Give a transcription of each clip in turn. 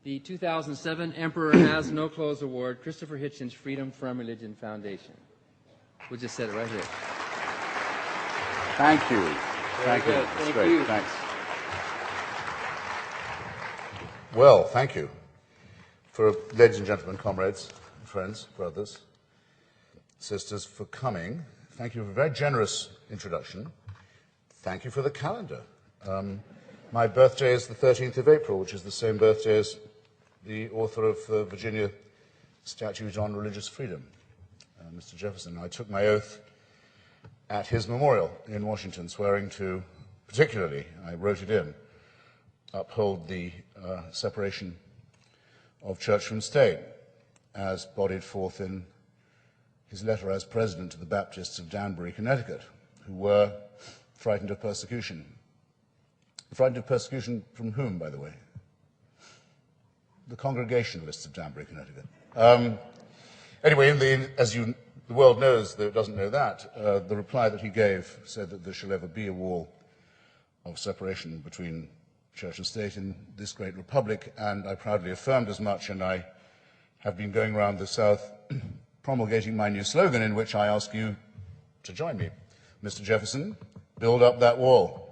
the 2007 Emperor Has No Clothes Award, Christopher Hitchens Freedom from Religion Foundation. We'll just set it right here. Thank you. Thank you. Thank great. you. Thanks. Well, thank you. Ladies and gentlemen, comrades, friends, brothers, sisters, for coming. Thank you for a very generous introduction. Thank you for the calendar. My birthday is the 13th of April, which is the same birthday as the author of the Virginia Statute on Religious Freedom, Mr. Jefferson. I took my oath at his memorial in Washington, swearing to, particularly, I wrote it in, uphold the separation of church from state, as bodied forth in his letter as president to the Baptists of Danbury, Connecticut, who were frightened of persecution. Frightened of persecution from whom, by the way? The Congregationalists of Danbury, Connecticut. Anyway, as the world knows, though it doesn't know that, the reply that he gave said that there shall ever be a wall of separation between church and state in this great republic, and I proudly affirmed as much, and I have been going around the South promulgating my new slogan, in which I ask you to join me. Mr. Jefferson, build up that wall.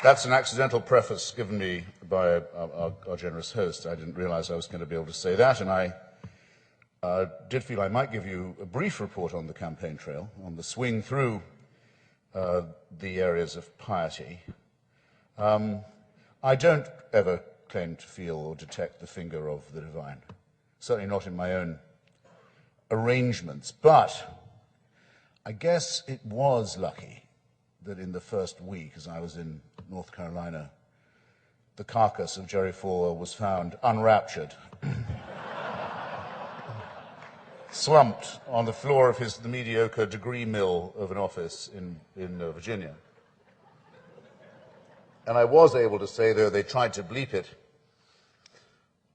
That's an accidental preface given me by our generous host. I didn't realize I was going to be able to say that, and I did feel I might give you a brief report on the campaign trail, on the swing through the areas of piety. I don't ever claim to feel or detect the finger of the divine, certainly not in my own arrangements, but I guess it was lucky that in the first week, as I was in North Carolina, the carcass of Jerry Falwell was found unraptured, slumped on the floor of the mediocre degree mill of an office in Virginia. And I was able to say, though they tried to bleep it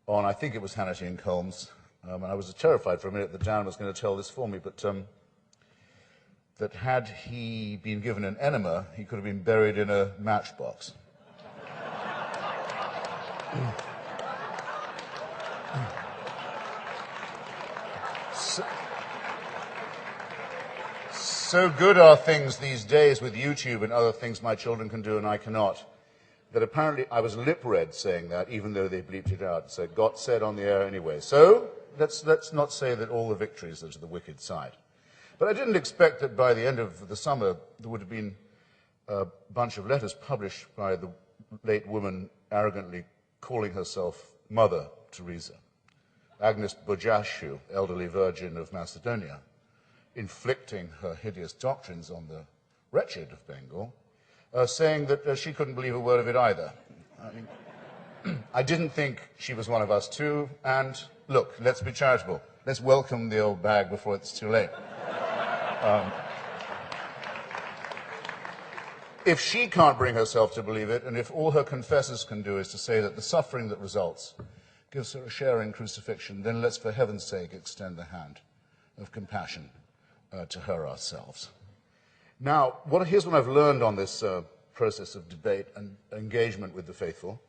on, I think it was Hannity and Colmes, and I was terrified for a minute that Dan was going to tell this for me, but that had he been given an enema, he could have been buried in a matchbox. So good are things these days with YouTube and other things my children can do and I cannot, that apparently I was lip-read saying that, even though they bleeped it out. So got said on the air anyway. So let's not say that all the victories are to the wicked side. But I didn't expect that by the end of the summer there would have been a bunch of letters published by the late woman arrogantly calling herself Mother Teresa, Agnes Bojashu, elderly virgin of Macedonia, inflicting her hideous doctrines on the wretched of Bengal, saying that she couldn't believe a word of it either. I mean, I didn't think she was one of us too, and look, let's be charitable. Let's welcome the old bag before it's too late. If she can't bring herself to believe it, and if all her confessors can do is to say that the suffering that results gives her a share in crucifixion, then let's, for heaven's sake, extend the hand of compassion to her ourselves. Now, here's what I've learned on this process of debate and engagement with the faithful,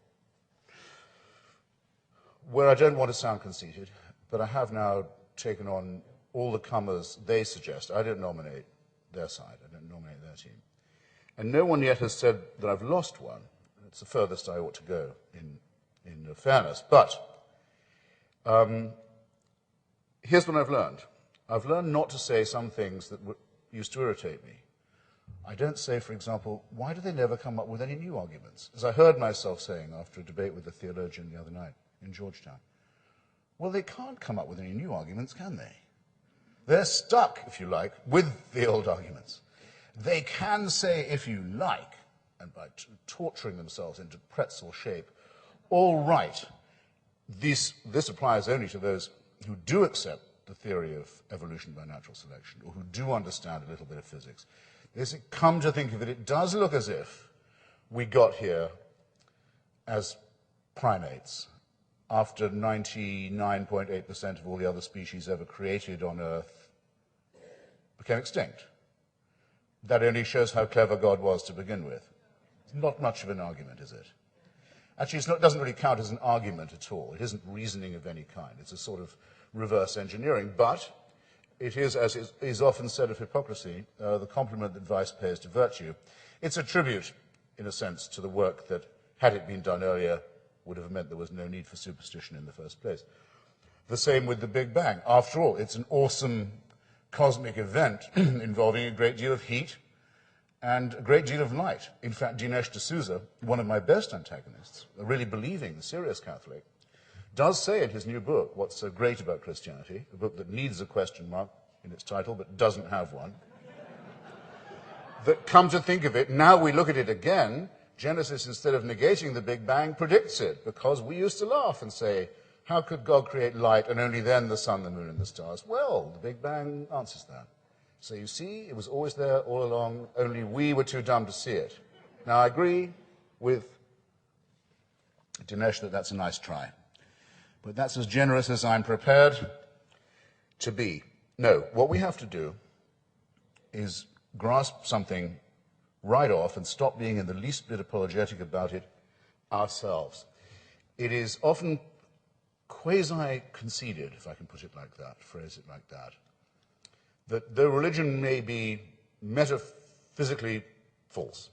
where I don't want to sound conceited, but I have now taken on all the comers they suggest. I don't nominate their side. I don't nominate their team. And no one yet has said that I've lost one. It's the furthest I ought to go in fairness. But here's what I've learned. I've learned not to say some things that used to irritate me. I don't say, for example, why do they never come up with any new arguments? As I heard myself saying after a debate with a theologian the other night in Georgetown. Well, they can't come up with any new arguments, can they? They're stuck, if you like, with the old arguments. They can say, if you like, and by torturing themselves into pretzel shape, all right, this applies only to those who do accept the theory of evolution by natural selection, or who do understand a little bit of physics. They say, come to think of it, it does look as if we got here as primates, after 99.8% of all the other species ever created on Earth became extinct. that only shows how clever God was to begin with. It's not much of an argument, is it? Actually, it doesn't really count as an argument at all. It isn't reasoning of any kind. It's a sort of reverse engineering. But it is, as is often said of hypocrisy, the compliment that vice pays to virtue. It's a tribute, in a sense, to the work that, had it been done earlier, would have meant there was no need for superstition in the first place. The same with the Big Bang. After all, it's an awesome cosmic event involving a great deal of heat and a great deal of light. In fact, Dinesh D'Souza, one of my best antagonists, a really believing, serious Catholic, does say in his new book, What's So Great About Christianity, a book that needs a question mark in its title but doesn't have one, that, come to think of it, now we look at it again, Genesis, instead of negating the Big Bang, predicts it, because we used to laugh and say, how could God create light and only then the sun, the moon, and the stars? Well, the Big Bang answers that. So you see, it was always there all along, only we were too dumb to see it. Now, I agree with Dinesh that that's a nice try. But that's as generous as I'm prepared to be. No, what we have to do is grasp something right off and stop being in the least bit apologetic about it ourselves. It is often quasi-conceded, if I can put it like that, phrase it like that, that though religion may be metaphysically false,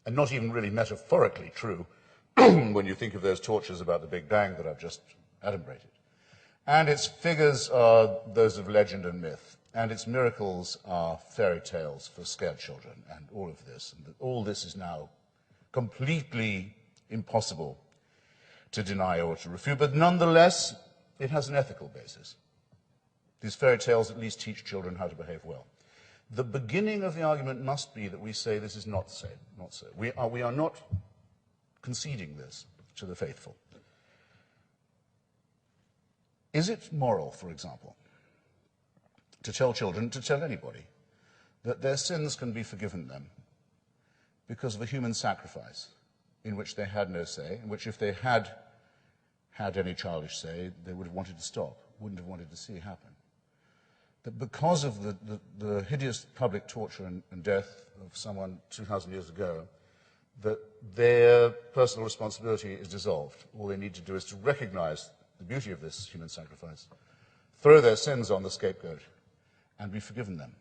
and not even really metaphorically true, when you think of those tortures about the Big Bang that I've just adumbrated, and its figures are those of legend and myth, and its miracles are fairy tales for scared children, and all of this, and that all this is now completely impossible to deny or to refute, but nonetheless, it has an ethical basis. These fairy tales at least teach children how to behave well. The beginning of the argument must be that we say this is not so. Not so. We are not conceding this to the faithful. Is it moral, for example, to tell children, to tell anybody, that their sins can be forgiven them because of a human sacrifice in which they had no say, in which if they had had any childish say, they would have wanted to stop, wouldn't have wanted to see happen? That because of the hideous public torture and death of someone 2,000 years ago, that their personal responsibility is dissolved. All they need to do is to recognize the beauty of this human sacrifice, throw their sins on the scapegoat, and be forgiven them.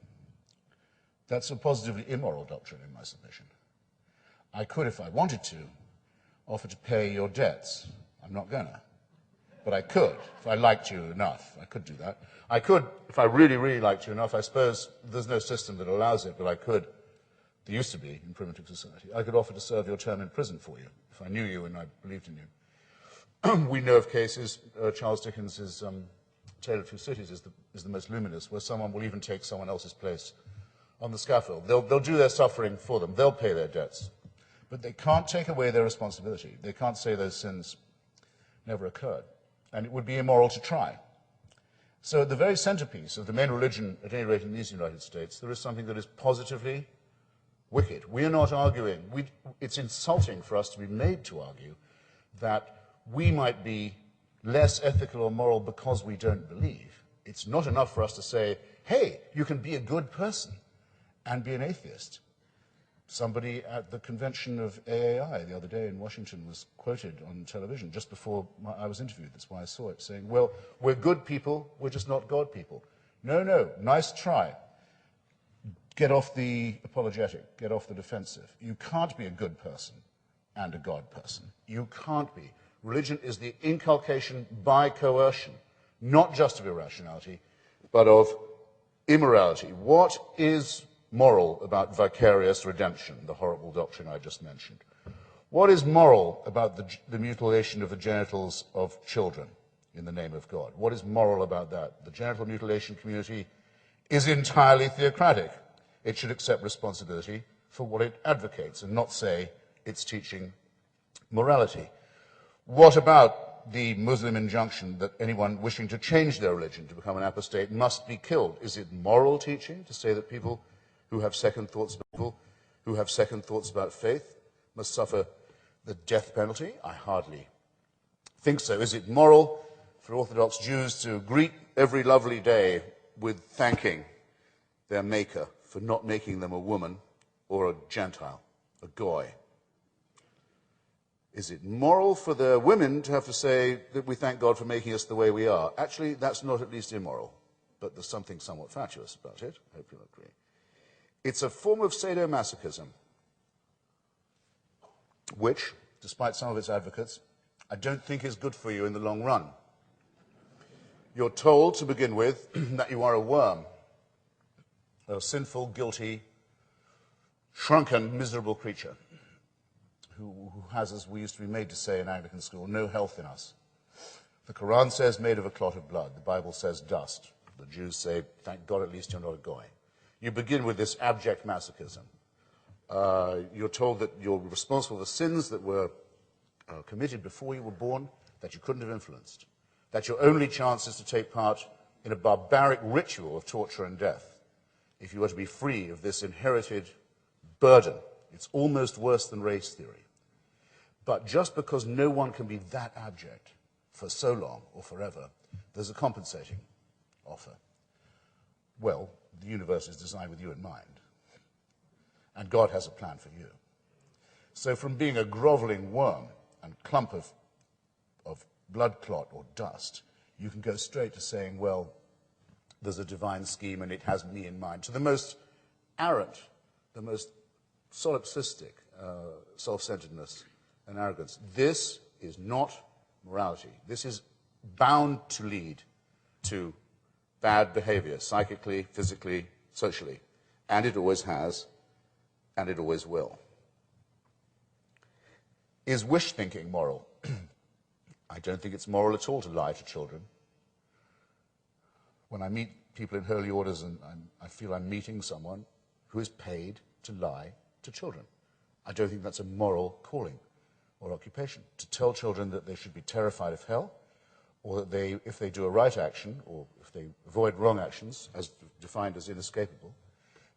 That's a positively immoral doctrine in my submission. I could, if I wanted to, offer to pay your debts. I'm not gonna. But I could, if I liked you enough. I could do that. I could, if I really, really liked you enough, I suppose there's no system that allows it, but I could. There used to be in primitive society. I could offer to serve your term in prison for you, if I knew you and I believed in you. We know of cases, Charles Dickens' Tale of Two Cities is the most luminous, where someone will even take someone else's place on the scaffold. They'll do their suffering for them. They'll pay their debts. But they can't take away their responsibility. They can't say those sins never occurred. And it would be immoral to try. So at the very centerpiece of the main religion, at any rate in these United States, there is something that is positively wicked. We are not arguing. It's insulting for us to be made to argue that we might be less ethical or moral because we don't believe. It's not enough for us to say, hey, you can be a good person and be an atheist. Somebody at the convention of AAI the other day in Washington was quoted on television just before I was interviewed. That's why I saw it, saying, well, we're good people, we're just not God people. No, nice try. Get off the apologetic, get off the defensive. You can't be a good person and a God person. You can't be. Religion is the inculcation by coercion, not just of irrationality, but of immorality. What is moral about vicarious redemption, the horrible doctrine I just mentioned? What is moral about the mutilation of the genitals of children in the name of God? What is moral about that? The genital mutilation community is entirely theocratic. It should accept responsibility for what it advocates and not say it's teaching morality. What about the Muslim injunction that anyone wishing to change their religion to become an apostate must be killed? Is it moral teaching to say that people who have second thoughts about faith must suffer the death penalty? I hardly think so. Is it moral for Orthodox Jews to greet every lovely day with thanking their Maker for not making them a woman or a Gentile, a goy? Is it moral for the women to have to say that we thank God for making us the way we are? Actually, that's not at least immoral, but there's something somewhat fatuous about it. I hope you'll agree. It's a form of sadomasochism, which, despite some of its advocates, I don't think is good for you in the long run. You're told, to begin with, that you are a worm, a sinful, guilty, shrunken, miserable creature who has, as we used to be made to say in Anglican school, no health in us. The Quran says made of a clot of blood. The Bible says dust. The Jews say, thank God at least you're not a goy. You begin with this abject masochism. You're told that you're responsible for sins that were committed before you were born, that you couldn't have influenced, that your only chance is to take part in a barbaric ritual of torture and death. If you are to be free of this inherited burden, it's almost worse than race theory. But just because no one can be that abject for so long or forever, there's a compensating offer. Well, the universe is designed with you in mind, and God has a plan for you. So from being a groveling worm and clump of blood clot or dust, you can go straight to saying, well, there's a divine scheme and it has me in mind, to the most arrant, the most solipsistic self-centeredness and arrogance. This is not morality. This is bound to lead to bad behavior, psychically, physically, socially. And it always has, and it always will. Is wish thinking moral? I don't think it's moral at all to lie to children. When I meet people in holy orders and I feel I'm meeting someone who is paid to lie to children, I don't think that's a moral calling or occupation. To tell children that they should be terrified of hell, or that if they do a right action, or if they avoid wrong actions, as defined as inescapable,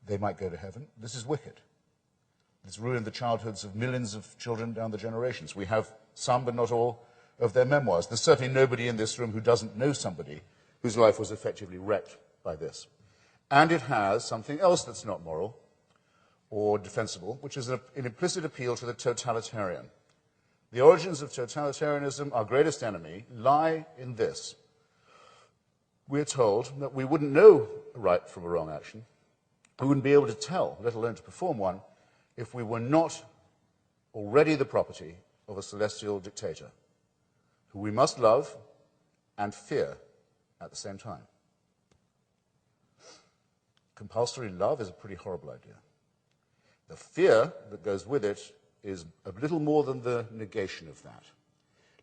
they might go to heaven. This is wicked. It's ruined the childhoods of millions of children down the generations. We have some, but not all, of their memoirs. There's certainly nobody in this room who doesn't know somebody whose life was effectively wrecked by this. And it has something else that's not moral or defensible, which is an implicit appeal to the totalitarian. The origins of totalitarianism, our greatest enemy, lie in this. We're told that we wouldn't know a right from a wrong action. We wouldn't be able to tell, let alone to perform one, if we were not already the property of a celestial dictator, who we must love and fear at the same time. Compulsory love is a pretty horrible idea. The fear that goes with it is a little more than the negation of that.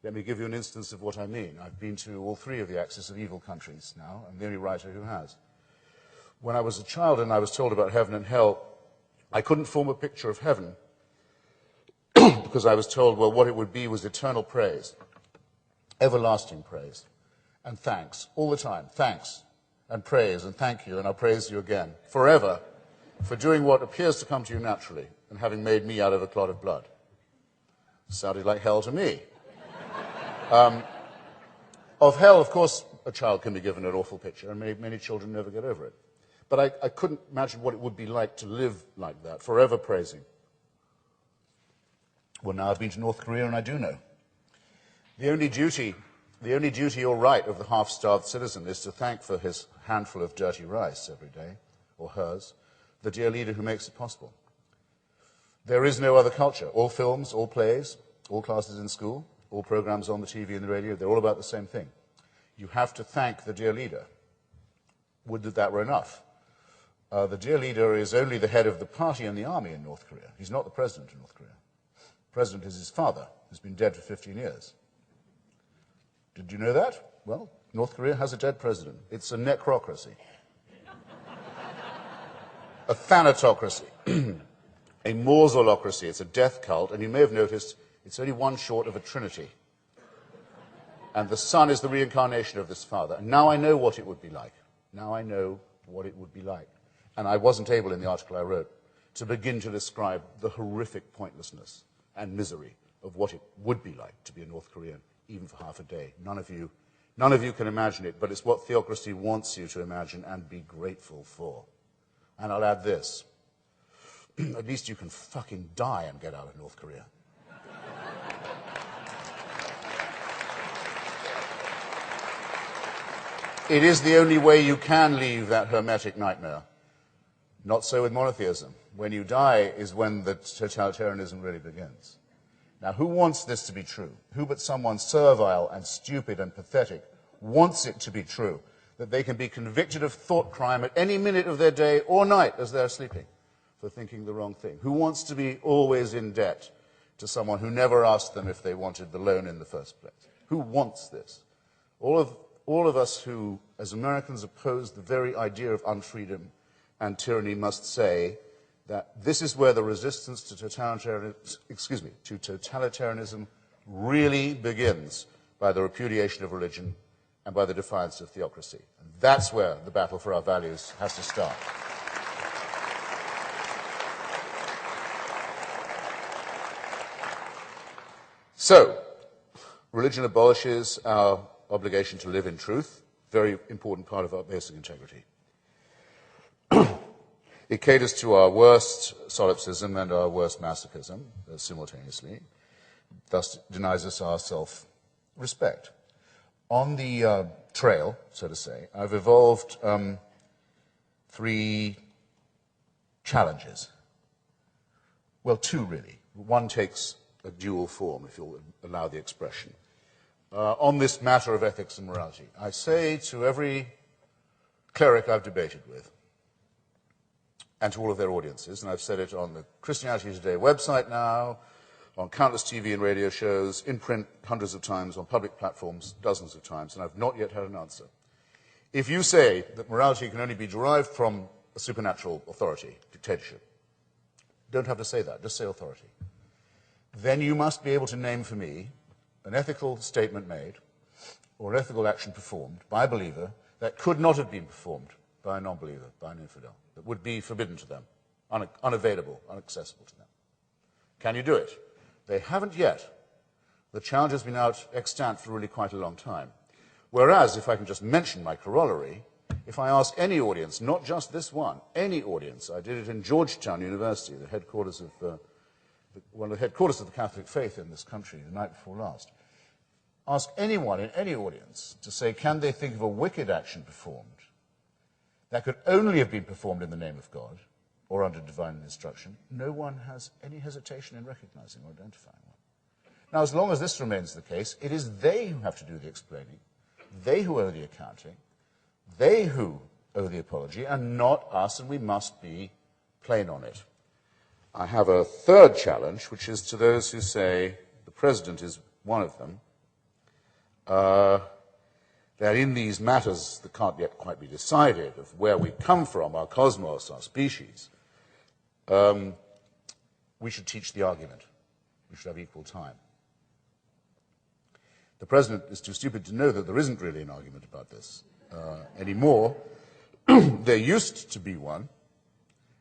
Let me give you an instance of what I mean. I've been to all three of the axis of evil countries now. I'm the only writer who has. When I was a child and I was told about heaven and hell, I couldn't form a picture of heaven because I was told, well, what it would be was eternal praise, everlasting praise, and thanks, all the time, thanks, and praise, and thank you, and I'll praise you again, forever, for doing what appears to come to you naturally, and having made me out of a clot of blood. Sounded like hell to me. Of hell, of course, a child can be given an awful picture, and many children never get over it. But I couldn't imagine what it would be like to live like that, forever praising. Well, now I've been to North Korea, and I do know. The only duty or right of the half-starved citizen is to thank for his handful of dirty rice every day, or hers, the dear leader who makes it possible. There is no other culture. All films, all plays, all classes in school, all programs on the TV and the radio, they're all about the same thing. You have to thank the dear leader. Would that were enough. The dear leader is only the head of the party and the army in North Korea. He's not the president of North Korea. The president is his father, who's been dead for 15 years. Did you know that? Well, North Korea has a dead president. It's a necrocracy. A thanatocracy. A mausolocracy. It's a death cult, and you may have noticed it's only one short of a trinity. And the son is the reincarnation of this father. And now I know what it would be like. Now I know what it would be like. And I wasn't able, in the article I wrote, to begin to describe the horrific pointlessness and misery of what it would be like to be a North Korean, even for half a day. None of you can imagine it, but it's what theocracy wants you to imagine and be grateful for. And I'll add this. At least you can fucking die and get out of North Korea. It is the only way you can leave that hermetic nightmare. Not so with monotheism. When you die is when the totalitarianism really begins. Now, who wants this to be true? Who but someone servile and stupid and pathetic wants it to be true that they can be convicted of thought crime at any minute of their day or night as they're sleeping for thinking the wrong thing? Who wants to be always in debt to someone who never asked them if they wanted the loan in the first place? Who wants this? All of us who, as Americans, oppose the very idea of unfreedom and tyranny must say that this is where the resistance to totalitarianism really begins, by the repudiation of religion and by the defiance of theocracy. And that's where the battle for our values has to start. So, religion abolishes our obligation to live in truth, very important part of our basic integrity. It caters to our worst solipsism and our worst masochism simultaneously, thus denies us our self-respect. On the trail, so to say, I've evolved 3 challenges. Well, 2 really. One takes a dual form, if you'll allow the expression. On this matter of ethics and morality, I say to every cleric I've debated with, and to all of their audiences, and I've said it on the Christianity Today website now, on countless TV and radio shows, in print hundreds of times, on public platforms dozens of times, and I've not yet had an answer. If you say that morality can only be derived from a supernatural authority, dictatorship, don't have to say that, just say authority. Then you must be able to name for me an ethical statement made or an ethical action performed by a believer that could not have been performed by a non-believer, by an infidel, that would be forbidden to them, unavailable, inaccessible to them. Can you do it? They haven't yet. The challenge has been out extant for really quite a long time. Whereas, if I can just mention my corollary, if I ask any audience, not just this one, any audience, I did it in Georgetown University, the headquarters of one of the headquarters of the Catholic faith in this country, the night before last. Ask anyone in any audience to say, can they think of a wicked action performed that could only have been performed in the name of God or under divine instruction? No one has any hesitation in recognizing or identifying one. Now, as long as this remains the case, it is they who have to do the explaining, they who owe the accounting, they who owe the apology, and not us, and we must be plain on it. I have a third challenge, which is to those who say, the president is one of them, that in these matters that can't yet quite be decided, of where we come from, our cosmos, our species, we should teach the argument. We should have equal time. The president is too stupid to know that there isn't really an argument about this anymore. There used to be one.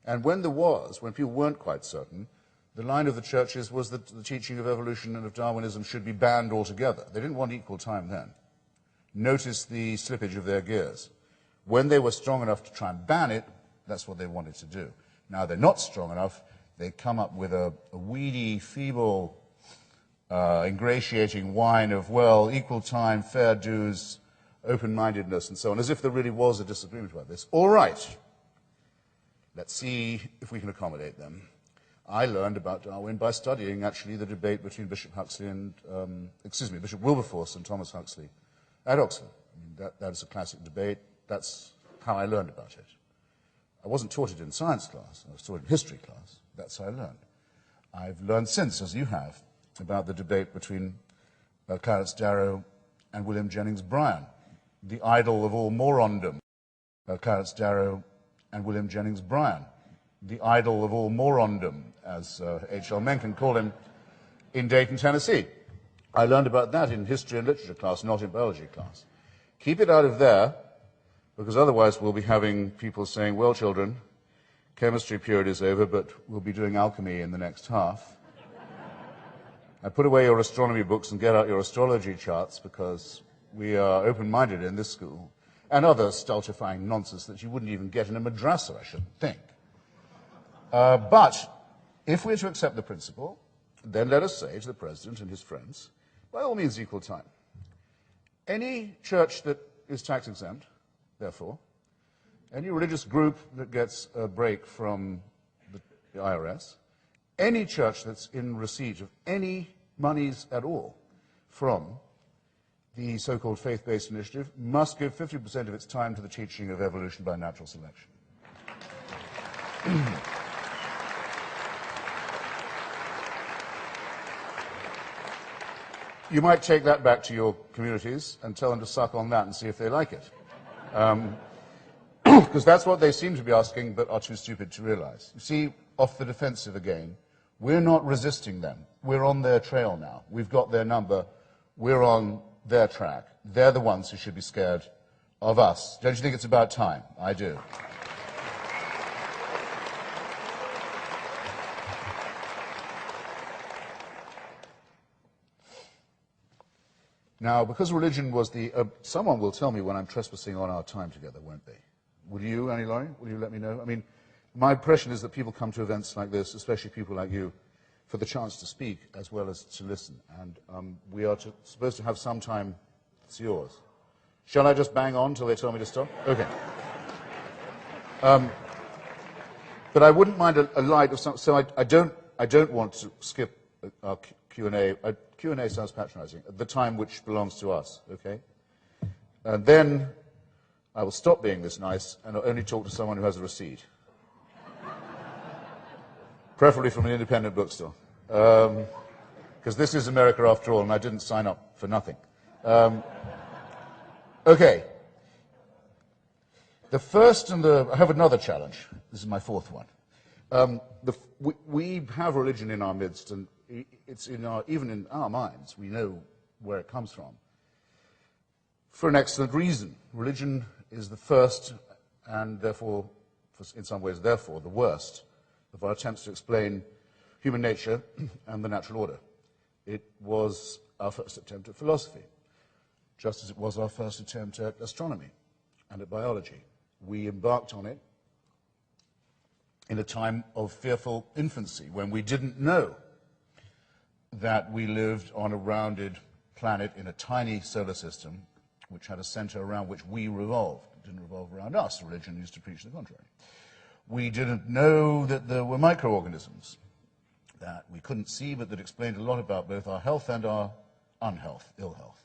And when there was, when people weren't quite certain, the line of the churches was that the teaching of evolution and of Darwinism should be banned altogether. They didn't want equal time then. Notice the slippage of their gears. When they were strong enough to try and ban it, that's what they wanted to do. Now they're not strong enough. They come up with a weedy, feeble, ingratiating whine of, well, equal time, fair dues, open-mindedness, and so on, as if there really was a disagreement about this. All right. Let's see if we can accommodate them. I learned about Darwin by studying, actually, the debate between Bishop Huxley and, Bishop Wilberforce and Thomas Huxley at Oxford. I mean, that is a classic debate. That's how I learned about it. I wasn't taught it in science class. I was taught it in history class. That's how I learned. I've learned since, as you have, about the debate between Clarence Darrow and William Jennings Bryan, the idol of all morondom. Clarence Darrow and William Jennings Bryan, the idol of all morondom, as H.L. Mencken called him, in Dayton, Tennessee. I learned about that in history and literature class, not in biology class. Keep it out of there, because otherwise we'll be having people saying, well, children, chemistry period is over, but we'll be doing alchemy in the next half. And put away your astronomy books and get out your astrology charts, because we are open-minded in this school. and other stultifying nonsense that you wouldn't even get in a madrasa, I shouldn't think. But if we're to accept the principle, then let us say to the President and his friends, by all means equal time. Any church that is tax exempt, therefore, any religious group that gets a break from the IRS, any church that's in receipt of any monies at all from the so-called faith-based initiative must give 50% of its time to the teaching of evolution by natural selection. You might take that back to your communities and tell them to suck on that and see if they like it. Because that's what they seem to be asking but are too stupid to realize. You see, off the defensive again, we're not resisting them. We're on their trail now. We've got their number. We're on their track. They're the ones who should be scared of us. Don't you think it's about time? I do. Now, because religion was the... someone will tell me when I'm trespassing on our time together, won't they? Will you, Annie Laurie? Will you let me know? I mean, my impression is that people come to events like this, especially people like you, for the chance to speak as well as to listen. And we are supposed to have some time. It's yours. Shall I just bang on till they tell me to stop? Okay. But I wouldn't mind a light of some... So I don't want to skip our Q&A. Q&A sounds patronizing. At the time which belongs to us, okay? And then I will stop being this nice and I'll only talk to someone who has a receipt. Preferably from an independent bookstore. Because this is America after all, and I didn't sign up for nothing. Okay. The first and I have another challenge. This is my fourth one. We have religion in our midst, and it's even in our minds. We know where it comes from. For an excellent reason. Religion is the first, and therefore, in some ways, therefore, the worst of our attempts to explain human nature and the natural order. It was our first attempt at philosophy, just as it was our first attempt at astronomy and at biology. We embarked on it in a time of fearful infancy, when we didn't know that we lived on a rounded planet in a tiny solar system, which had a center around which we revolved. It didn't revolve around us. Religion used to preach the contrary. We didn't know that there were microorganisms that we couldn't see, but that explained a lot about both our health and our unhealth, ill health.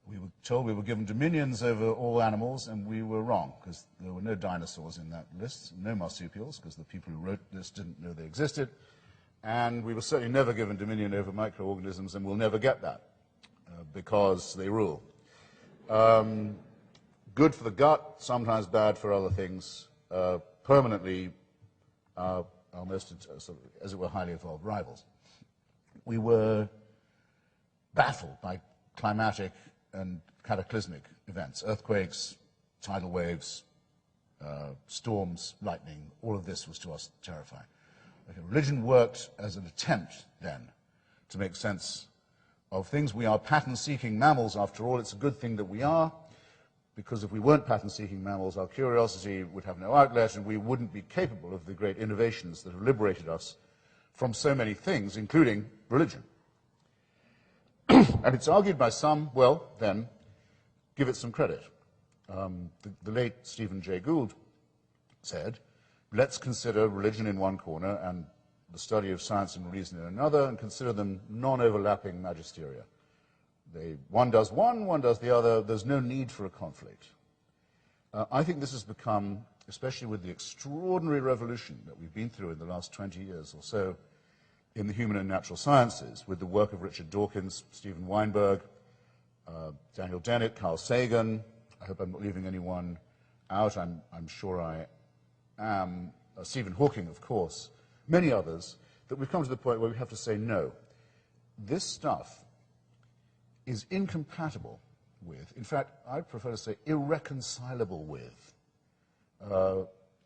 We were told we were given dominions over all animals, and we were wrong, because there were no dinosaurs in that list, no marsupials, because the people who wrote this didn't know they existed, and we were certainly never given dominion over microorganisms, and we'll never get that, because they rule. Good for the gut, sometimes bad for other things, permanently our most, as it were, highly evolved rivals. We were baffled by climatic and cataclysmic events, earthquakes, tidal waves, storms, lightning. All of this was to us terrifying. Okay, religion worked as an attempt then to make sense of things. We are pattern-seeking mammals, after all. It's a good thing that we are, because if we weren't pattern-seeking mammals, our curiosity would have no outlet, and we wouldn't be capable of the great innovations that have liberated us from so many things, including religion. And it's argued by some, well, then, give it some credit. The late Stephen Jay Gould said, let's consider religion in one corner and the study of science and reason in another, and consider them non-overlapping magisteria. One does one does the other. There's no need for a conflict. I think this has become, especially with the extraordinary revolution that we've been through in the last 20 years or so in the human and natural sciences, with the work of Richard Dawkins, Stephen Weinberg, Daniel Dennett, Carl Sagan. I hope I'm not leaving anyone out. I'm sure I am. Stephen Hawking, of course. Many others, that we've come to the point where we have to say, no, this stuff is incompatible with, in fact, I prefer to say irreconcilable with,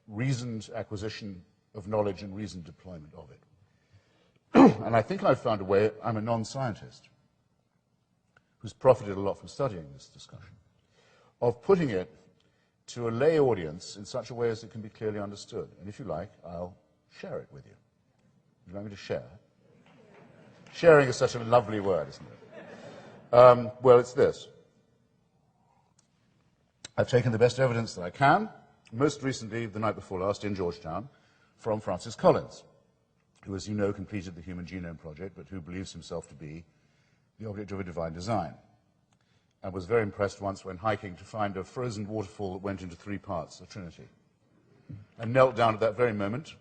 reasoned acquisition of knowledge and reasoned deployment of it. And I think I've found a way, I'm a non-scientist who's profited a lot from studying this discussion, of putting it to a lay audience in such a way as it can be clearly understood. And if you like, I'll share it with you. Would you like me to share? Sharing is such a lovely word, isn't it? Well, it's this. I've taken the best evidence that I can, most recently, the night before last, in Georgetown, from Francis Collins, who, as you know, completed the Human Genome Project, but who believes himself to be the object of a divine design, and was very impressed once when hiking to find a frozen waterfall that went into 3 parts, the Trinity, and knelt down at that very moment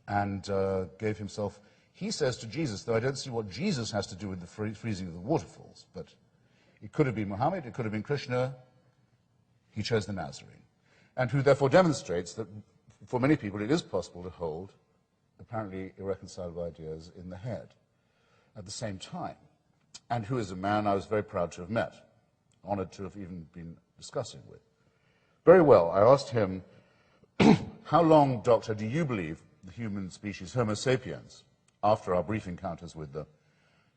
and gave himself, he says, to Jesus, though I don't see what Jesus has to do with the freezing of the waterfalls, but it could have been Muhammad, it could have been Krishna. He chose the Nazarene, and who therefore demonstrates that for many people it is possible to hold apparently irreconcilable ideas in the head at the same time, and who is a man I was very proud to have met, honored to have even been discussing with. Very well, I asked him, how long, Doctor, do you believe the human species, Homo sapiens, after our brief encounters with the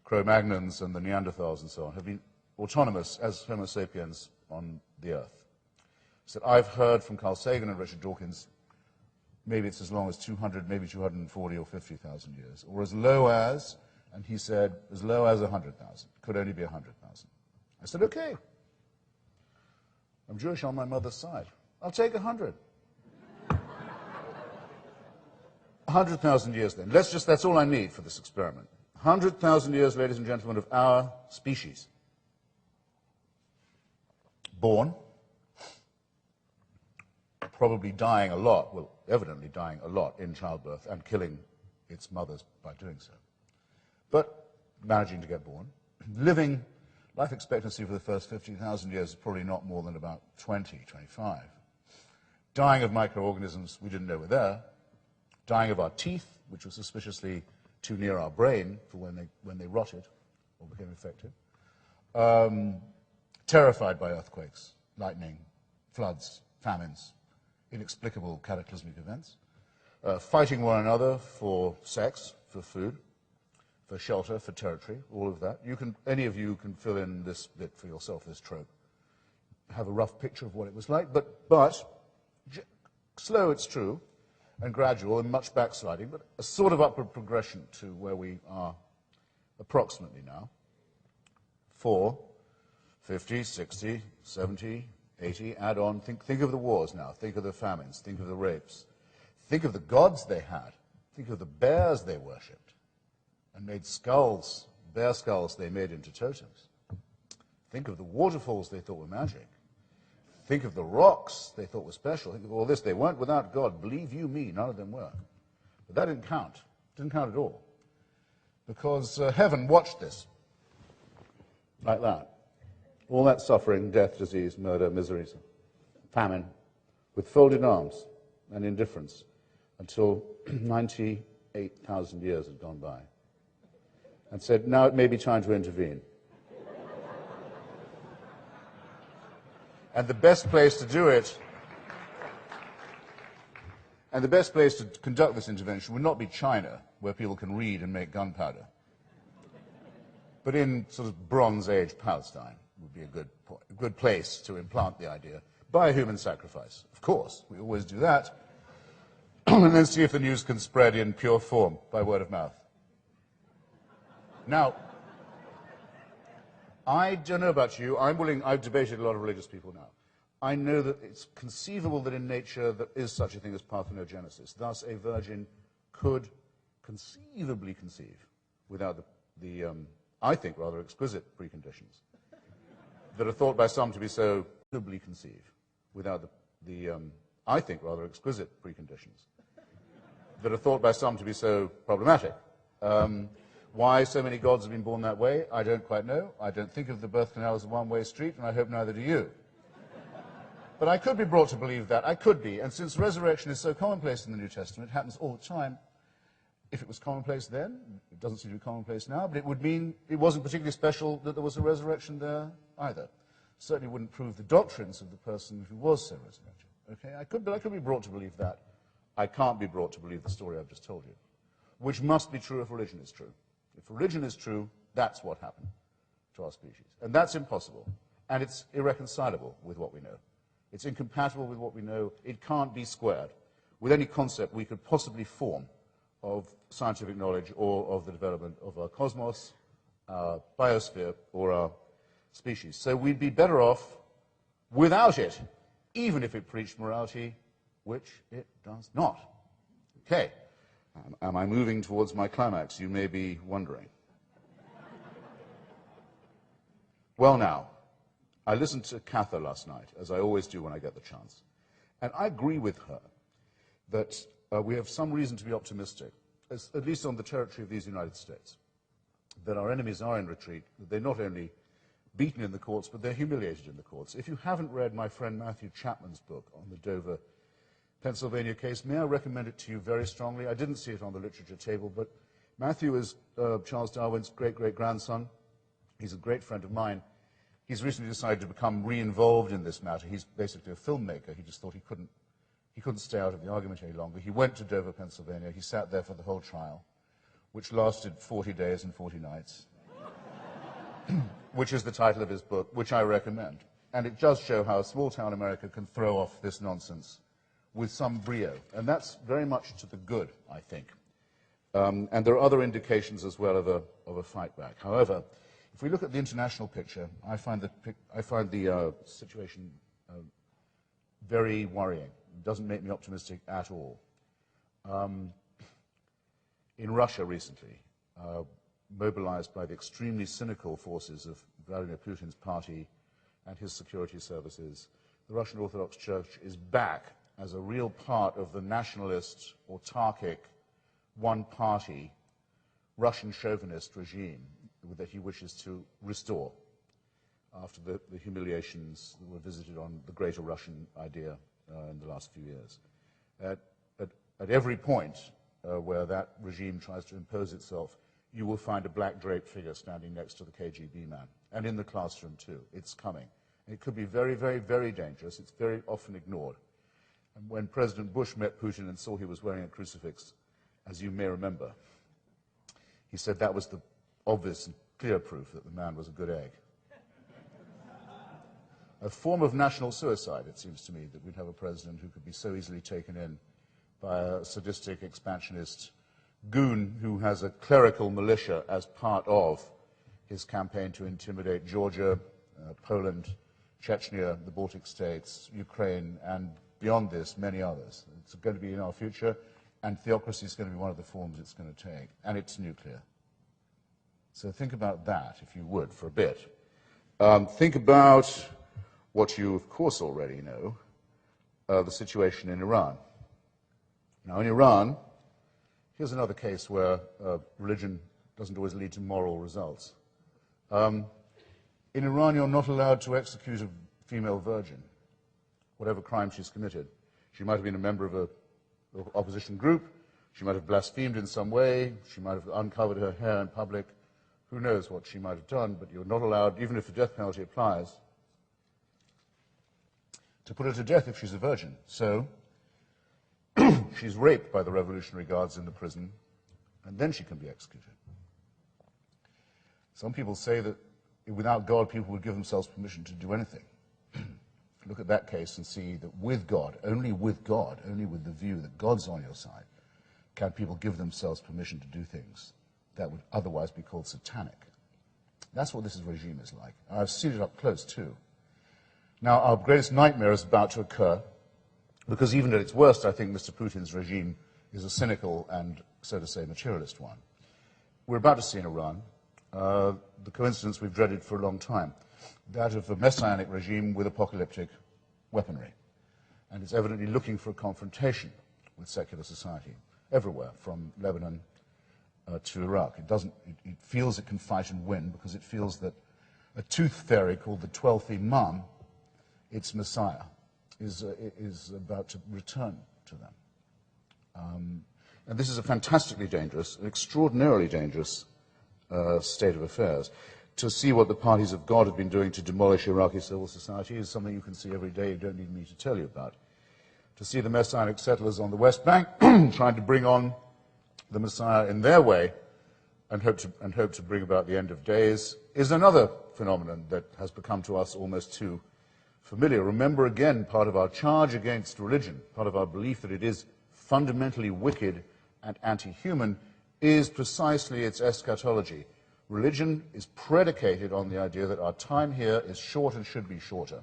Cro-Magnons and the Neanderthals and so on, have been autonomous as Homo sapiens on the Earth? He said, I've heard from Carl Sagan and Richard Dawkins, maybe it's as long as 200, maybe 240 or 50,000 years, or as low as, and he said, as low as 100,000. Could only be 100,000. I said, okay. I'm Jewish on my mother's side. I'll take 100. 100,000 years then. That's all I need for this experiment. 100,000 years, ladies and gentlemen, of our species. Born, probably dying a lot, well, evidently dying a lot in childbirth and killing its mothers by doing so. But managing to get born, living, life expectancy for the first 15,000 years is probably not more than about 20, 25. Dying of microorganisms we didn't know were there. Dying of our teeth, which were suspiciously too near our brain for when they rotted or became infected. Terrified by earthquakes, lightning, floods, famines, inexplicable cataclysmic events. Fighting one another for sex, for food, for shelter, for territory, all of that. Any of you can fill in this bit for yourself, this trope. Have a rough picture of what it was like, but slow, it's true, and gradual and much backsliding, but a sort of upward progression to where we are approximately now. 4, 50, 60, 70, 80, add on. Think of the wars now. Think of the famines. Think of the rapes. Think of the gods they had. Think of the bears they worshipped and made skulls, bear skulls they made into totems. Think of the waterfalls they thought were magic. Think of the rocks they thought were special. Think of all this. They weren't without God. Believe you me, none of them were. But that didn't count. Didn't count at all. Because heaven watched this. Like that. All that suffering, death, disease, murder, misery, famine, with folded arms and indifference until 98,000 years had gone by. And said, now it may be time to intervene. And the best place to do it, and the best place to conduct this intervention would not be China, where people can read and make gunpowder, but in sort of Bronze Age Palestine would be a good place to implant the idea by a human sacrifice. Of course, we always do that, and then see if the news can spread in pure form by word of mouth. Now, I don't know about you. I've debated a lot of religious people now. I know that it's conceivable that in nature there is such a thing as parthenogenesis. Thus, a virgin could conceivably conceive without the I think, rather exquisite preconditions that are thought by some to be so conceivably conceive without I think, rather exquisite preconditions that are thought by some to be so problematic. Why so many gods have been born that way, I don't quite know. I don't think of the birth canal as a one-way street, and I hope neither do you. But I could be brought to believe that. I could be. And since resurrection is so commonplace in the New Testament, it happens all the time. If it was commonplace then, it doesn't seem to be commonplace now, but it would mean it wasn't particularly special that there was a resurrection there either. Certainly wouldn't prove the doctrines of the person who was so resurrected. Okay? I could be brought to believe that. I can't be brought to believe the story I've just told you, which must be true if religion is true. If religion is true, that's what happened to our species. And that's impossible. and it's irreconcilable with what we know. It's incompatible with what we know. It can't be squared with any concept we could possibly form of scientific knowledge or of the development of our cosmos, our biosphere, or our species. So we'd be better off without it, even if it preached morality, which it does not. Okay. Am I moving towards my climax? You may be wondering. Well, now, I listened to Cather last night, as I always do when I get the chance, and I agree with her that we have some reason to be optimistic, at least on the territory of these United States, that our enemies are in retreat, that they're not only beaten in the courts, but they're humiliated in the courts. If you haven't read my friend Matthew Chapman's book on the Dover, Pennsylvania case, may I recommend it to you very strongly? I didn't see it on the literature table, but Matthew is Charles Darwin's great-great-grandson. He's a great friend of mine. He's recently decided to become re-involved in this matter. He's basically a filmmaker. He just thought he couldn't stay out of the argument any longer. He went to Dover, Pennsylvania. He sat there for the whole trial, which lasted 40 days and 40 nights, which is the title of his book, which I recommend. And it does show how a small-town America can throw off this nonsense with some brio. And that's very much to the good, I think. And there are other indications as well of a fight back. However, if we look at the international picture, I find the situation very worrying. It doesn't make me optimistic at all. In Russia recently, mobilized by the extremely cynical forces of Vladimir Putin's party and his security services, the Russian Orthodox Church is back as a real part of the nationalist, autarkic, one-party, Russian chauvinist regime that he wishes to restore after the humiliations that were visited on the greater Russian idea in the last few years. At every point where that regime tries to impose itself, you will find a black draped figure standing next to the KGB man, and in the classroom too. It's coming. It could be very, very, very dangerous. It's very often ignored. And when President Bush met Putin and saw he was wearing a crucifix, as you may remember, he said that was the obvious and clear proof that the man was a good egg. A form of national suicide, it seems to me, that we'd have a president who could be so easily taken in by a sadistic expansionist goon who has a clerical militia as part of his campaign to intimidate Georgia, Poland, Chechnya, the Baltic states, Ukraine, and beyond this, many others. It's going to be in our future, and theocracy is going to be one of the forms it's going to take, and it's nuclear. So think about that, if you would, for a bit. Think about what you, of course, already know, the situation in Iran. Now, in Iran, here's another case where religion doesn't always lead to moral results. In Iran, you're not allowed to execute a female virgin, whatever crime she's committed. She might have been a member of an opposition group. She might have blasphemed in some way. She might have uncovered her hair in public. Who knows what she might have done, but you're not allowed, even if the death penalty applies, to put her to death if she's a virgin. So she's raped by the Revolutionary Guards in the prison, and then she can be executed. Some people say that without God, people would give themselves permission to do anything. Look at that case and see that with God, only with the view that God's on your side, can people give themselves permission to do things that would otherwise be called satanic. That's what this regime is like. I've seen it up close, too. Now, our greatest nightmare is about to occur, because even at its worst, I think Mr. Putin's regime is a cynical and, so to say, materialist one. We're about to see in Iran the coincidence we've dreaded for a long time, that of a messianic regime with apocalyptic weaponry. And it's evidently looking for a confrontation with secular society everywhere, from Lebanon to Iraq. It feels it can fight and win because it feels that a tooth fairy called the 12th Imam, its Messiah, is about to return to them. And this is a fantastically dangerous, an extraordinarily dangerous state of affairs. To see what the parties of God have been doing to demolish Iraqi civil society is something you can see every day. You don't need me to tell you about. To see the Messianic settlers on the West Bank trying to bring on the Messiah in their way and hope to bring about the end of days is another phenomenon that has become to us almost too familiar. Remember again, part of our charge against religion, part of our belief that it is fundamentally wicked and anti-human, is precisely its eschatology. Religion is predicated on the idea that our time here is short and should be shorter,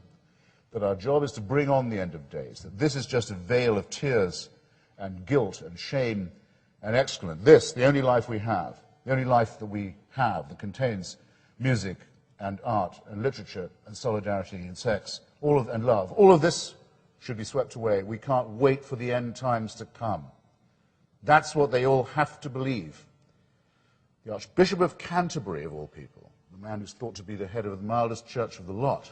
that our job is to bring on the end of days, that this is just a veil of tears and guilt and shame and excrement. This, the only life we have, the only life that we have that contains music and art and literature and solidarity and sex, and love, all of this should be swept away. We can't wait for the end times to come. That's what they all have to believe. The Archbishop of Canterbury, of all people, the man who's thought to be the head of the mildest church of the lot,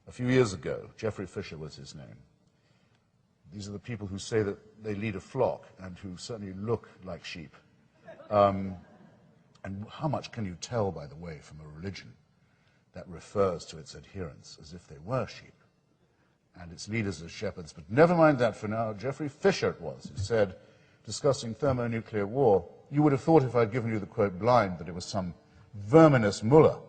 a few years ago, Geoffrey Fisher was his name. These are the people who say that they lead a flock and who certainly look like sheep. And how much can you tell, by the way, from a religion that refers to its adherents as if they were sheep and its leaders as shepherds? But never mind that for now. Geoffrey Fisher it was who said, discussing thermonuclear war, you would have thought if I'd given you the quote blind that it was some verminous mullah,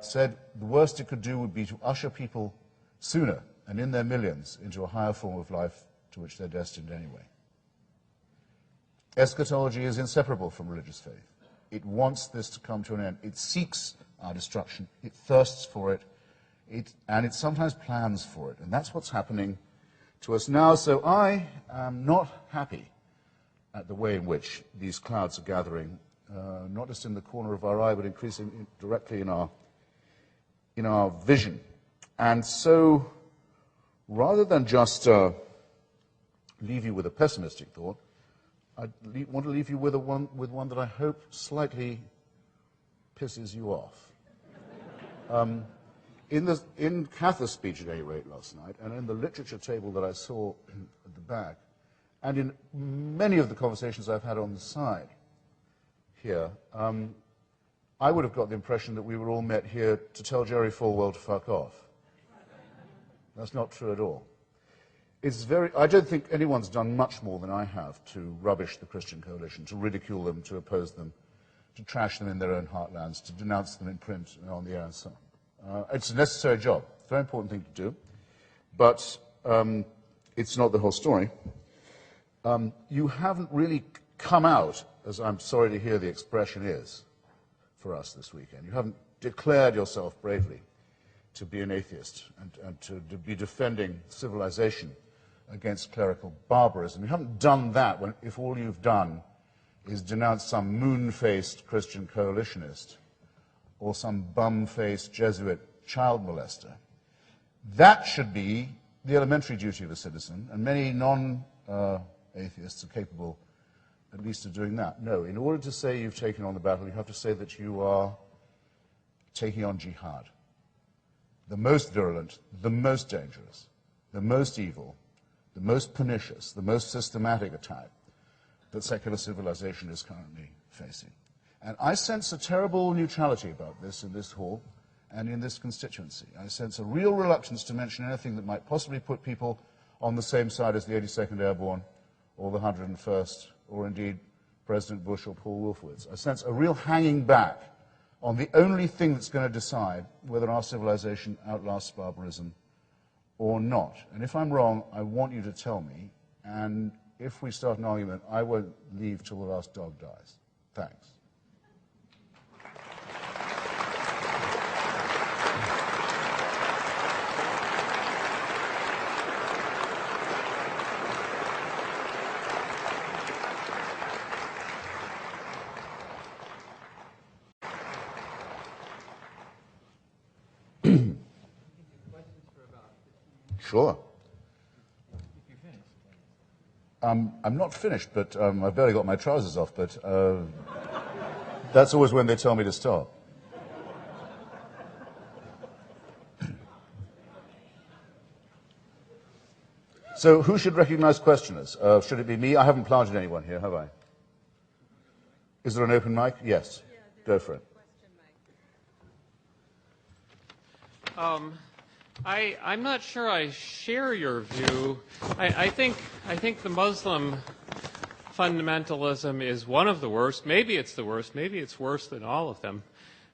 said the worst it could do would be to usher people sooner and in their millions into a higher form of life to which they're destined anyway. Eschatology is inseparable from religious faith. It wants this to come to an end. It seeks our destruction. It thirsts for it. And it sometimes plans for it. And that's what's happening to us now. So I am not happy at the way in which these clouds are gathering, not just in the corner of our eye, but increasingly directly in our vision. And so, rather than just leave you with a pessimistic thought, I want to leave you with one that I hope slightly pisses you off. In Cather's speech, at any rate, last night, and in the literature table that I saw at the back, and in many of the conversations I've had on the side here, I would have got the impression that we were all met here to tell Jerry Falwell to fuck off. That's not true at all. I don't think anyone's done much more than I have to rubbish the Christian Coalition, to ridicule them, to oppose them, to trash them in their own heartlands, to denounce them in print and on the air and so on. It's a necessary job. It's a very important thing to do. But it's not the whole story. You haven't really come out, as I'm sorry to hear the expression is, for us this weekend. You haven't declared yourself bravely to be an atheist and to be defending civilization against clerical barbarism. You haven't done that if all you've done is denounce some moon-faced Christian coalitionist or some bum-faced Jesuit child molester. That should be the elementary duty of a citizen, and many non-atheists are capable at least of doing that. No, in order to say you've taken on the battle, you have to say that you are taking on jihad. The most virulent, the most dangerous, the most evil, the most pernicious, the most systematic attack that secular civilization is currently facing. And I sense a terrible neutrality about this in this hall and in this constituency. I sense a real reluctance to mention anything that might possibly put people on the same side as the 82nd Airborne or the 101st, or indeed President Bush or Paul Wolfowitz. I sense a real hanging back on the only thing that's going to decide whether our civilization outlasts barbarism or not. And if I'm wrong, I want you to tell me, and if we start an argument, I won't leave till the last dog dies. Thanks. Sure. I'm not finished, but I've barely got my trousers off, but that's always when they tell me to stop. So who should recognize questioners? Should it be me? I haven't planted anyone here, have I? Is there an open mic? Yes. Go for it. I'm not sure I share your view. I think the Muslim fundamentalism is one of the worst. Maybe it's the worst. Maybe it's worse than all of them.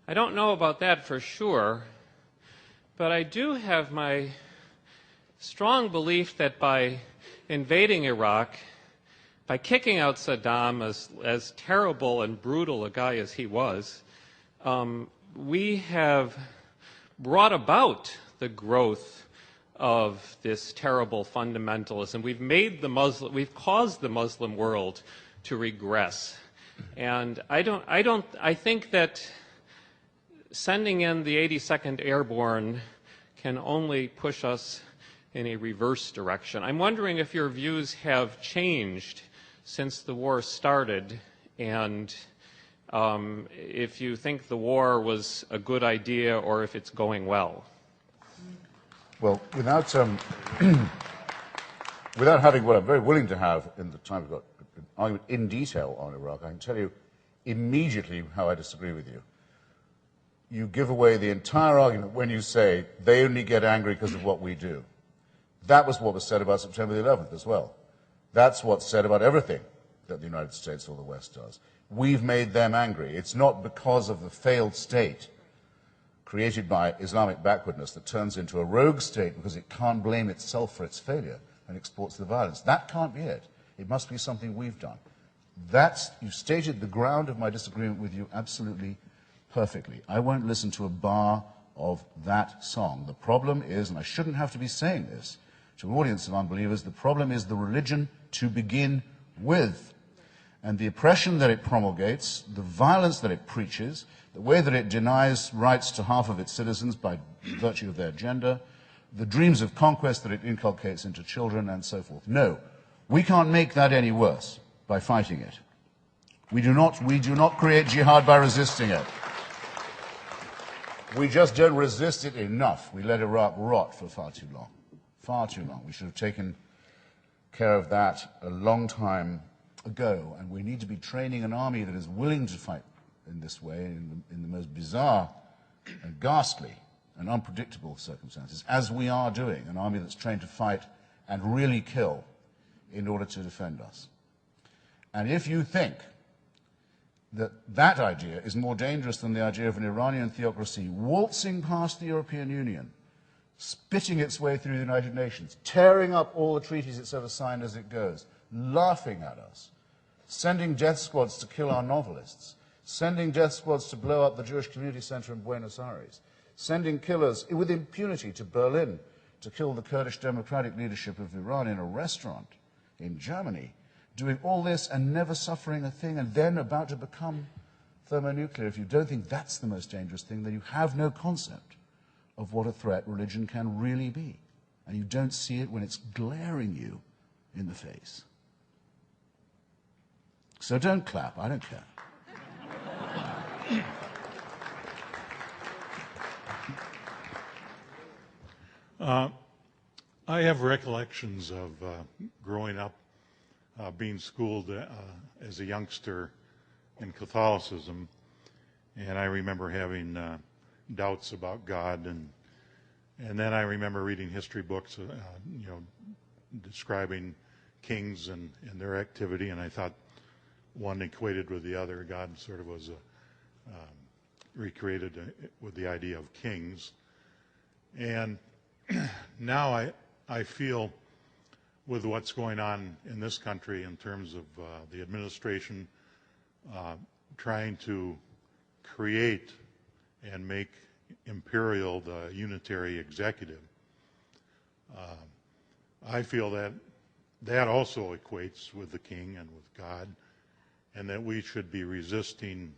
I don't know about that for sure, but I do have my strong belief that by invading Iraq, by kicking out Saddam, as terrible and brutal a guy as he was, we have brought about the growth of this terrible fundamentalism. We've caused the Muslim world to regress. And I think that sending in the 82nd Airborne can only push us in a reverse direction. I'm wondering if your views have changed since the war started, and if you think the war was a good idea or if it's going well. Well, without having what I'm very willing to have in the time we've got, an argument in detail on Iraq, I can tell you immediately how I disagree with you. You give away the entire argument when you say they only get angry because of what we do. That was what was said about September the 11th as well. That's what's said about everything that the United States or the West does. We've made them angry. It's not because of the failed state created by Islamic backwardness that turns into a rogue state because it can't blame itself for its failure and exports the violence. That can't be it. It must be something we've done. You've stated the ground of my disagreement with you absolutely perfectly. I won't listen to a bar of that song. The problem is, and I shouldn't have to be saying this to an audience of unbelievers, the problem is the religion to begin with. And the oppression that it promulgates, the violence that it preaches, the way that it denies rights to half of its citizens by virtue of their gender, the dreams of conquest that it inculcates into children, and so forth. No, we can't make that any worse by fighting it. We do not create jihad by resisting it. We just don't resist it enough. We let Iraq rot for far too long. Far too long. We should have taken care of that a long time ago, and we need to be training an army that is willing to fight in this way, in the most bizarre and ghastly and unpredictable circumstances, as we are doing, an army that's trained to fight and really kill in order to defend us. And if you think that that idea is more dangerous than the idea of an Iranian theocracy waltzing past the European Union, spitting its way through the United Nations, tearing up all the treaties it's ever signed as it goes, laughing at us, sending death squads to kill our novelists, sending death squads to blow up the Jewish Community Center in Buenos Aires, sending killers with impunity to Berlin to kill the Kurdish democratic leadership of Iran in a restaurant in Germany, doing all this and never suffering a thing, and then about to become thermonuclear. If you don't think that's the most dangerous thing, then you have no concept of what a threat religion can really be. And you don't see it when it's glaring you in the face. So don't clap, I don't care. I have recollections of growing up, being schooled as a youngster in Catholicism, and I remember having doubts about God, and then I remember reading history books, describing kings and their activity, and I thought one equated with the other. God sort of was recreated with the idea of kings, and now I feel with what's going on in this country in terms of the administration trying to create and make imperial the unitary executive, I feel that also equates with the king and with God, and that we should be resisting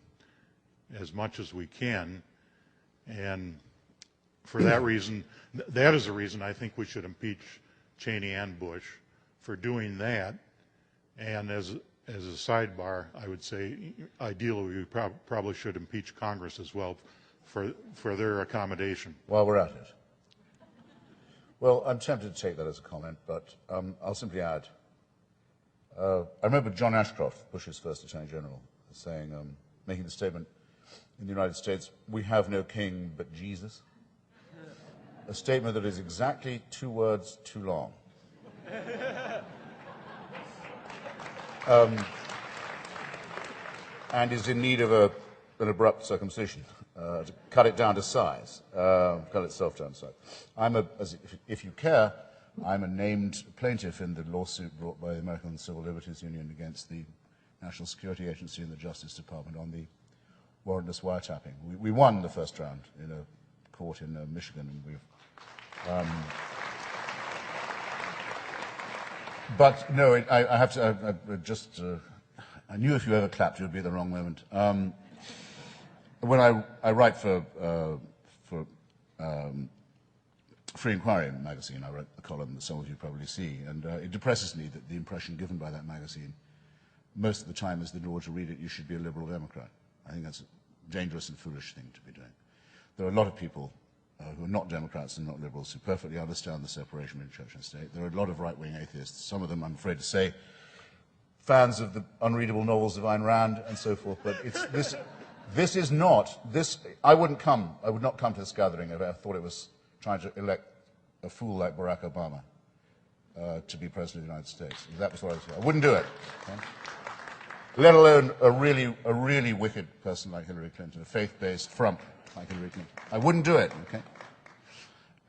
as much as we can. And for that reason, that is the reason I think we should impeach Cheney and Bush for doing that. And as a sidebar, I would say ideally we probably should impeach Congress as well for their accommodation. While we're at it. Well, I'm tempted to take that as a comment, but I'll simply add. I remember John Ashcroft, Bush's first Attorney General, saying, making the statement, in the United States, we have no king but Jesus. A statement that is exactly 2 words too long. And is in need of an abrupt circumcision. to cut it down to size, cut itself down to size. If you care, I'm a named plaintiff in the lawsuit brought by the American Civil Liberties Union against the National Security Agency and the Justice Department on the warrantless wiretapping. We won the first round in a court in Michigan, and we've... but no, I have to I knew if you ever clapped, it would be at the wrong moment. When I write for Free Inquiry magazine, I wrote a column that some of you probably see, and it depresses me that the impression given by that magazine most of the time is that in order to read it, you should be a liberal Democrat. I think that's a dangerous and foolish thing to be doing. There are a lot of people who are not Democrats and not liberals who perfectly understand the separation between church and state. There are a lot of right-wing atheists, some of them, I'm afraid to say, fans of the unreadable novels of Ayn Rand and so forth, but this is not, I would not come to this gathering if I thought it was trying to elect a fool like Barack Obama to be President of the United States. If that was what I was doing, I wouldn't do it. Okay? Let alone a really wicked person like Hillary Clinton, a faith-based frump like Hillary Clinton. I wouldn't do it, okay?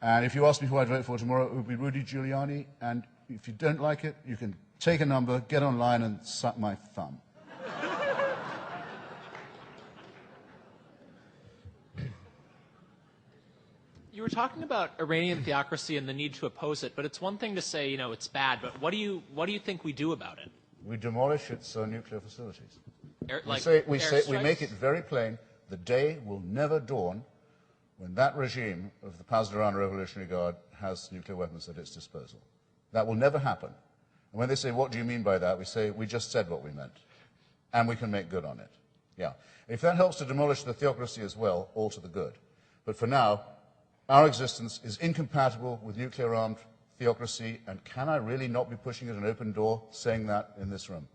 And if you ask me who I'd vote for tomorrow, it would be Rudy Giuliani, and if you don't like it, you can take a number, get online, and suck my thumb. You were talking about Iranian theocracy and the need to oppose it, but it's one thing to say, you know, it's bad, but what do you think we do about it? We demolish its nuclear facilities. We make it very plain, the day will never dawn when that regime of the Pasdaran Revolutionary Guard has nuclear weapons at its disposal. That will never happen. And when they say, what do you mean by that? We say, we just said what we meant. And we can make good on it. Yeah. If that helps to demolish the theocracy as well, all to the good. But for now, our existence is incompatible with nuclear-armed theocracy, and can I really not be pushing at an open door saying that in this room?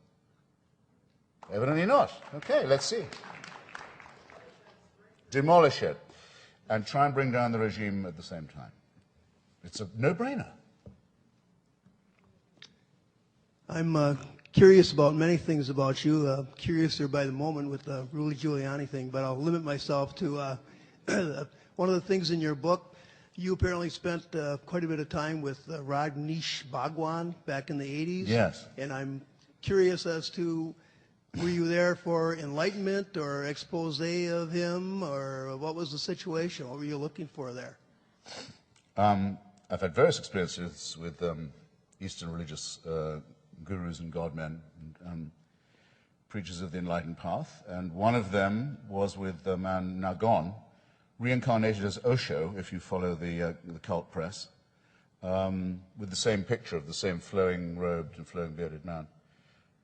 Evidently not. Okay, let's see. Demolish it, and try and bring down the regime at the same time. It's a no-brainer. I'm curious about many things about you, curiouser by the moment with the Rudy Giuliani thing, but I'll limit myself to one of the things in your book. You apparently spent quite a bit of time with Rajneesh Bhagwan back in the 80s. Yes. And I'm curious as to, were you there for enlightenment or expose of him, or what was the situation? What were you looking for there? I've had various experiences with Eastern religious gurus and godmen and preachers of the enlightened path, and one of them was with the man now gone, reincarnated as Osho, if you follow the cult press, with the same picture of the same flowing robed and flowing bearded man,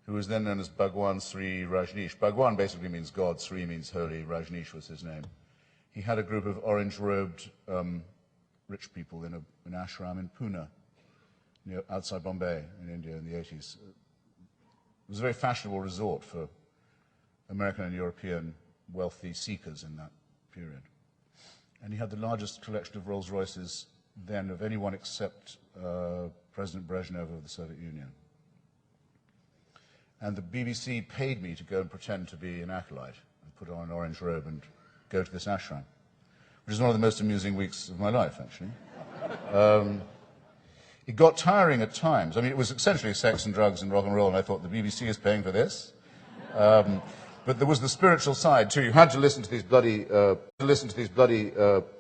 who was then known as Bhagwan Sri Rajneesh. Bhagwan basically means God, Sri means holy, Rajneesh was his name. He had a group of orange-robed rich people in an ashram in Pune, outside Bombay in India in the 80s. It was a very fashionable resort for American and European wealthy seekers in that period. And he had the largest collection of Rolls Royces then of anyone except President Brezhnev of the Soviet Union. And the BBC paid me to go and pretend to be an acolyte and put on an orange robe and go to this ashram, which is one of the most amusing weeks of my life, actually. It got tiring at times. I mean, it was essentially sex and drugs and rock and roll, and I thought, the BBC is paying for this? But there was the spiritual side too. You had to listen to these bloody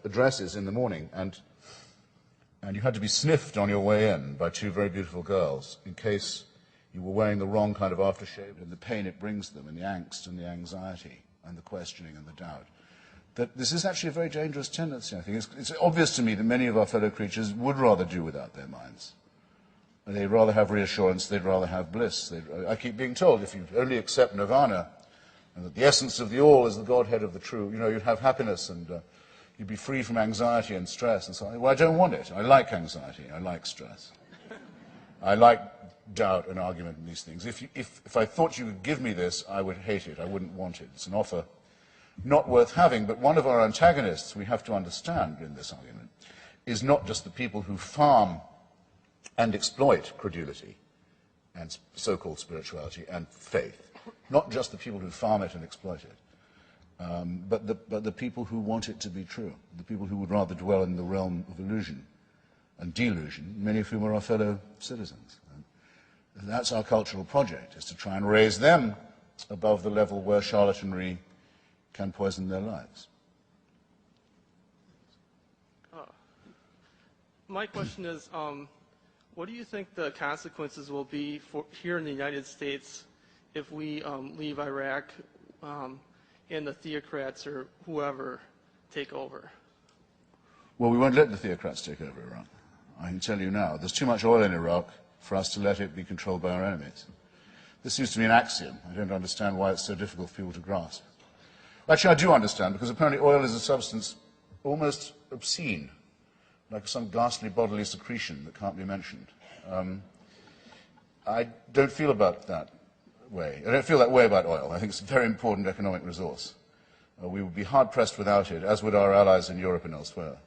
addresses in the morning, and you had to be sniffed on your way in by two very beautiful girls in case you were wearing the wrong kind of aftershave, and the pain it brings them, and the angst and the anxiety and the questioning and the doubt. That this is actually a very dangerous tendency, I think. It's obvious to me that many of our fellow creatures would rather do without their minds. They'd rather have reassurance, they'd rather have bliss. I keep being told, if you only accept nirvana, and that the essence of the all is the Godhead of the true, you'd have happiness and you'd be free from anxiety and stress and so on. Well, I don't want it. I like anxiety. I like stress. I like doubt and argument and these things. If I thought you would give me this, I would hate it. I wouldn't want it. It's an offer not worth having, but one of our antagonists, we have to understand in this argument, is not just the people who farm and exploit credulity and so-called spirituality and faith. Not just the people who farm it and exploit it. but the people who want it to be true, the people who would rather dwell in the realm of illusion and delusion, many of whom are our fellow citizens. And that's our cultural project, is to try and raise them above the level where charlatanry can poison their lives. My question is, what do you think the consequences will be for here in the United States if we leave Iraq and the theocrats or whoever take over? Well, we won't let the theocrats take over Iraq. I can tell you now, there's too much oil in Iraq for us to let it be controlled by our enemies. This seems to be an axiom. I don't understand why it's so difficult for people to grasp. Actually, I do understand, because apparently oil is a substance almost obscene, like some ghastly bodily secretion that can't be mentioned. I don't feel about that way. I don't feel that way about oil. I think it's a very important economic resource. We would be hard-pressed without it, as would our allies in Europe and elsewhere.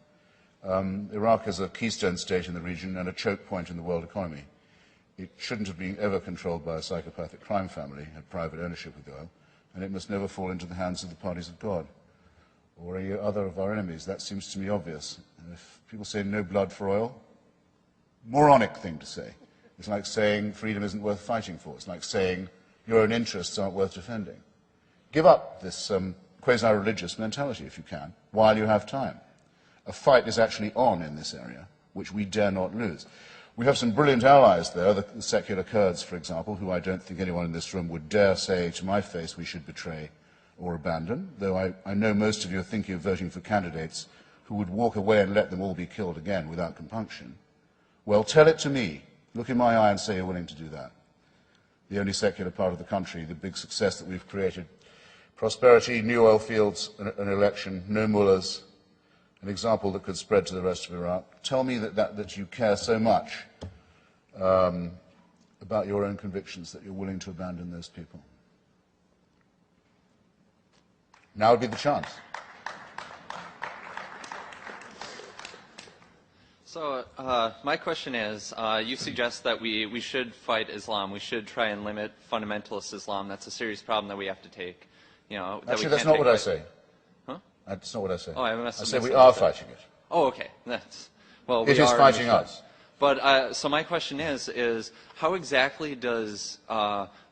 Iraq is a keystone state in the region and a choke point in the world economy. It shouldn't have been ever controlled by a psychopathic crime family, had private ownership of the oil, and it must never fall into the hands of the parties of God or any other of our enemies. That seems to me obvious. And if people say no blood for oil, moronic thing to say. It's like saying freedom isn't worth fighting for. It's like saying your own interests aren't worth defending. Give up this quasi-religious mentality, if you can, while you have time. A fight is actually on in this area, which we dare not lose. We have some brilliant allies there, the secular Kurds, for example, who I don't think anyone in this room would dare say to my face we should betray or abandon, though I know most of you are thinking of voting for candidates who would walk away and let them all be killed again without compunction. Well, tell it to me. Look in my eye and say you're willing to do that. The only secular part of the country, the big success that we've created. Prosperity, new oil fields, an election, no mullahs, an example that could spread to the rest of Iraq. Tell me that you care so much about your own convictions that you're willing to abandon those people. Now would be the chance. So my question is, you suggest that we should fight Islam. We should try and limit fundamentalist Islam. That's a serious problem that we have to take. You know, that Actually, we that's can't not what I say. Huh? That's not what I say. Oh, I must I have say we misunderstood. are fighting it. Oh, okay. That's well. It is fighting us. But so my question is how exactly does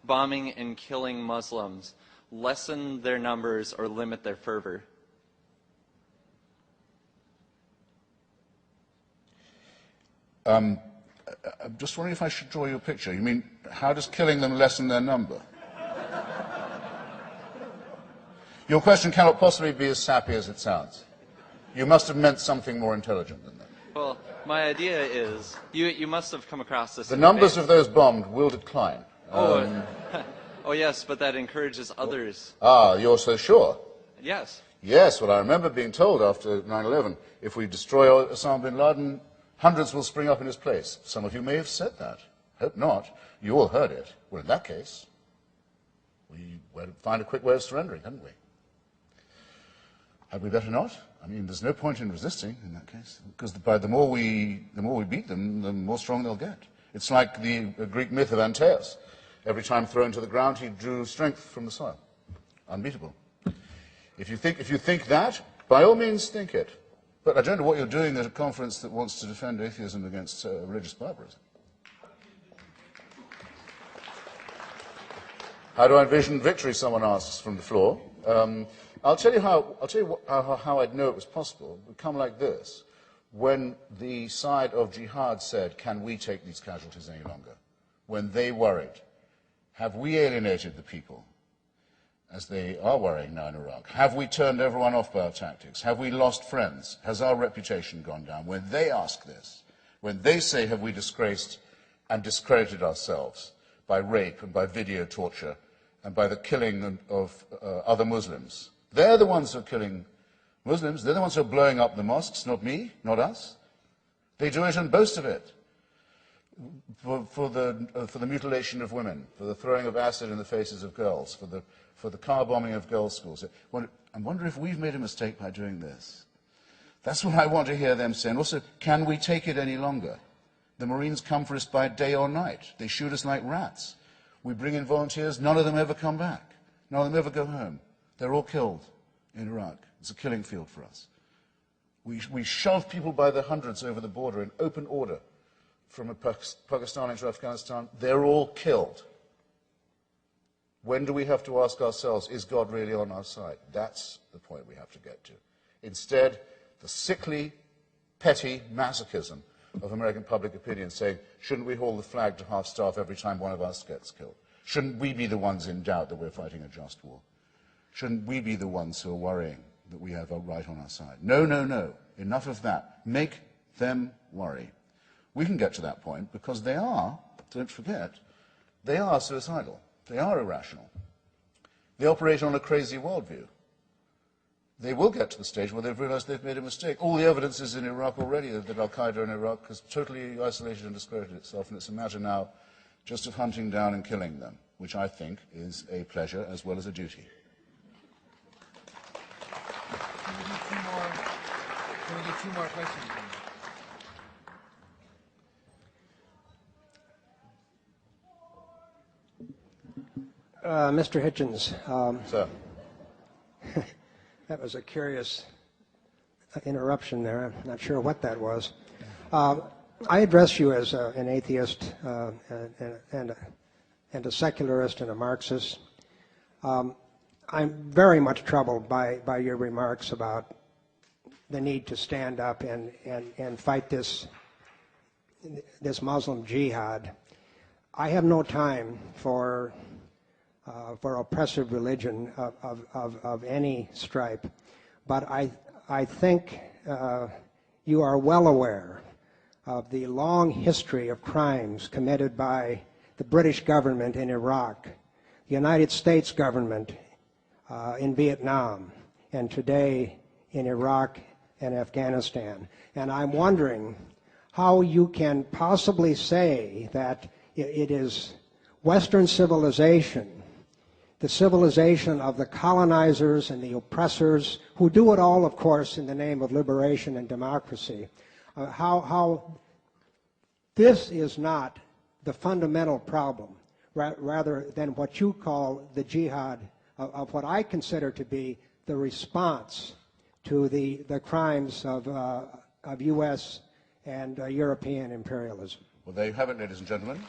bombing and killing Muslims lessen their numbers or limit their fervor? I'm just wondering if I should draw you a picture. You mean, how does killing them lessen their number? Your question cannot possibly be as sappy as it sounds. You must have meant something more intelligent than that. Well, my idea is, you must have come across this. The numbers of those bombed will decline. Oh, oh yes, but that encourages others. Ah, you're so sure? Yes. Yes, well, I remember being told after 9/11, if we destroy Osama bin Laden, hundreds will spring up in his place. Some of you may have said that. Hope not. You all heard it. Well, in that case, we would find a quick way of surrendering, hadn't we? Had we better not? I mean, there's no point in resisting in that case, because the more we beat them, the more strong they'll get. It's like the Greek myth of Antaeus. Every time thrown to the ground, he drew strength from the soil. Unbeatable. If you think that, by all means think it. But I don't know what you're doing at a conference that wants to defend atheism against religious barbarism. How do I envision victory? Someone asks from the floor. I'll tell you how I'd know it was possible. It would come like this. When the side of jihad said, can we take these casualties any longer? When they worried, have we alienated the people, as they are worrying now in Iraq? Have we turned everyone off by our tactics? Have we lost friends? Has our reputation gone down? When they ask this, when they say, have we disgraced and discredited ourselves by rape and by video torture and by the killing of other Muslims, they're the ones who are killing Muslims. They're the ones who are blowing up the mosques, not me, not us. They do it and boast of it. For the mutilation of women, for the throwing of acid in the faces of girls, for the car bombing of girls' schools. I wonder if we've made a mistake by doing this. That's what I want to hear them say. And also, can we take it any longer? The Marines come for us by day or night. They shoot us like rats. We bring in volunteers, none of them ever come back. None of them ever go home. They're all killed. in Iraq. It's a killing field for us. We shove people by the hundreds over the border in open order from Pakistan into Afghanistan. They're all killed. When do we have to ask ourselves, is God really on our side? That's the point we have to get to. Instead, the sickly, petty masochism of American public opinion saying, shouldn't we hold the flag to half-staff every time one of us gets killed? Shouldn't we be the ones in doubt that we're fighting a just war? Shouldn't we be the ones who are worrying that we have a right on our side? No, no, no. Enough of that. Make them worry. We can get to that point because they are, don't forget, they are suicidal. They are irrational. They operate on a crazy worldview. They will get to the stage where they've realized they've made a mistake. All the evidence is in Iraq already that al-Qaeda in Iraq has totally isolated and discredited itself, and it's a matter now just of hunting down and killing them, which I think is a pleasure as well as a duty. Can we do two more questions? Mr. Hitchens, Sir. that was a curious interruption there. I'm not sure what that was. I address you as an atheist and a secularist and a Marxist. I'm very much troubled by your remarks about the need to stand up and fight this Muslim jihad. I have no time for oppressive religion of any stripe, but I think you are well aware of the long history of crimes committed by the British government in Iraq, the United States government in Vietnam, and today in Iraq and Afghanistan. And I'm wondering how you can possibly say that it is Western civilization, the civilization of the colonizers and the oppressors, who do it all, of course, in the name of liberation and democracy, how this is not the fundamental problem, rather than what you call the jihad of what I consider to be the response to the crimes of U.S. and European imperialism. Well, there you have it, ladies and gentlemen.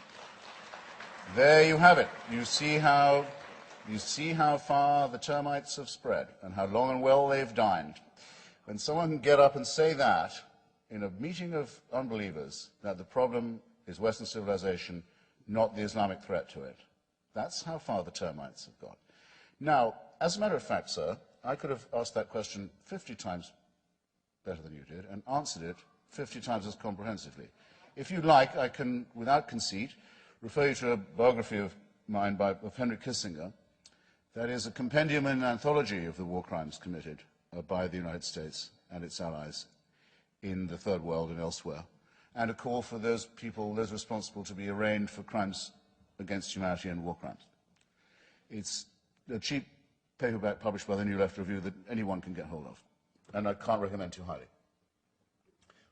There you have it. You see how far the termites have spread and how long and well they've dined. When someone can get up and say that in a meeting of unbelievers, that the problem is Western civilization, not the Islamic threat to it. That's how far the termites have got. Now, as a matter of fact, sir, I could have asked that question 50 times better than you did and answered it 50 times as comprehensively. If you'd like, I can, without conceit, refer you to a biography of mine of Henry Kissinger. That is a compendium and anthology of the war crimes committed by the United States and its allies in the Third World and elsewhere, and a call for those people, those responsible, to be arraigned for crimes against humanity and war crimes. It's a cheap paperback published by the New Left Review that anyone can get hold of, and I can't recommend too highly.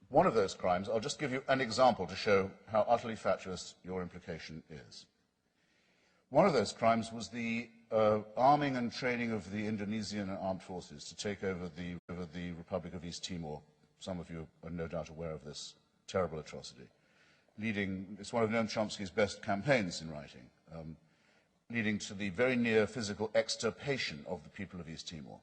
One of those crimes, I'll just give you an example to show how utterly fatuous your implication is. One of those crimes was the arming and training of the Indonesian armed forces to take over the Republic of East Timor. Some of you are no doubt aware of this terrible atrocity. It's one of Noam Chomsky's best campaigns in writing, leading to the very near physical extirpation of the people of East Timor.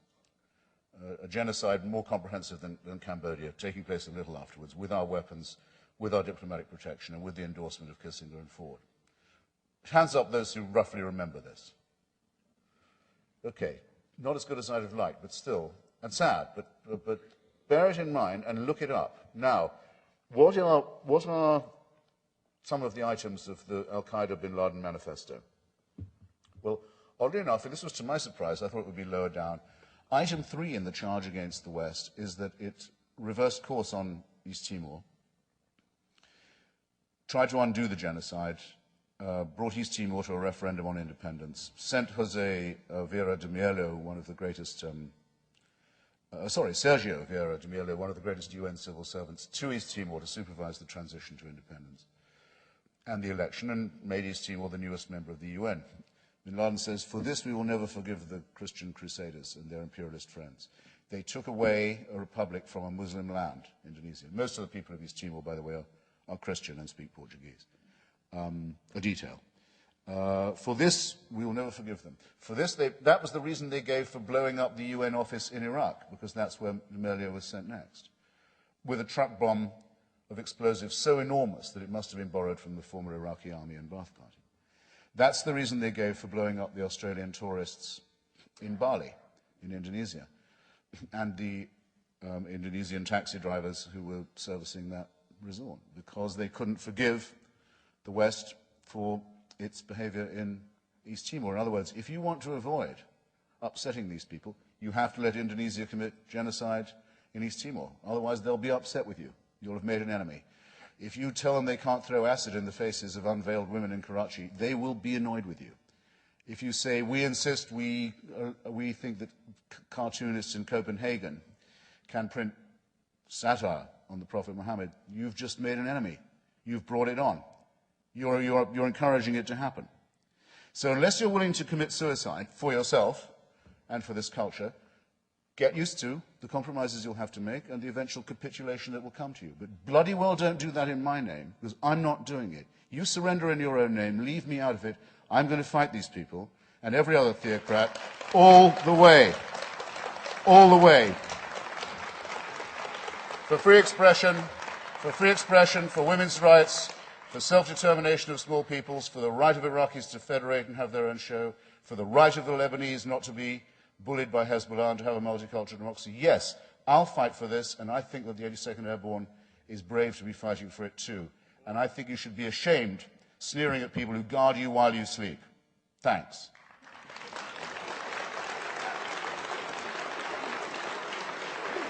A genocide more comprehensive than Cambodia, taking place a little afterwards, with our weapons, with our diplomatic protection, and with the endorsement of Kissinger and Ford. Hands up those who roughly remember this. Okay, not as good as I'd have liked, but still, and sad, but bear it in mind and look it up. Now, what are some of the items of the Al-Qaeda bin Laden manifesto? Well, oddly enough, and this was to my surprise, I thought it would be lower down. Item 3 in the charge against the West is that it reversed course on East Timor, tried to undo the genocide, brought East Timor to a referendum on independence, sent Jose Vieira de Mello, one of the greatest, Sergio Vieira de Mello, one of the greatest UN civil servants, to East Timor to supervise the transition to independence and the election, and made East Timor the newest member of the UN. Bin Laden says, "For this we will never forgive the Christian crusaders and their imperialist friends. They took away a republic from a Muslim land, Indonesia." Most of the people of East Timor, by the way, are Christian and speak Portuguese. A detail. For this, we will never forgive them. For this, that was the reason they gave for blowing up the UN office in Iraq, because that's where Melia was sent next, with a truck bomb of explosives so enormous that it must have been borrowed from the former Iraqi army and Ba'ath Party. That's the reason they gave for blowing up the Australian tourists in Bali, in Indonesia, and the Indonesian taxi drivers who were servicing that resort, because they couldn't forgive the West for its behavior in East Timor. In other words, if you want to avoid upsetting these people, you have to let Indonesia commit genocide in East Timor. Otherwise, they'll be upset with you. You'll have made an enemy. If you tell them they can't throw acid in the faces of unveiled women in Karachi, they will be annoyed with you. If you say, we insist, we think that cartoonists in Copenhagen can print satire on the Prophet Muhammad, you've just made an enemy. You've brought it on. You're encouraging it to happen. So unless you're willing to commit suicide for yourself and for this culture, get used to the compromises you'll have to make and the eventual capitulation that will come to you. But bloody well don't do that in my name, because I'm not doing it. You surrender in your own name, leave me out of it. I'm going to fight these people and every other theocrat all the way. All the way. For free expression, for women's rights, for self-determination of small peoples, for the right of Iraqis to federate and have their own show, for the right of the Lebanese not to be bullied by Hezbollah and to have a multicultural democracy. Yes, I'll fight for this, and I think that the 82nd Airborne is brave to be fighting for it too. And I think you should be ashamed sneering at people who guard you while you sleep. Thanks.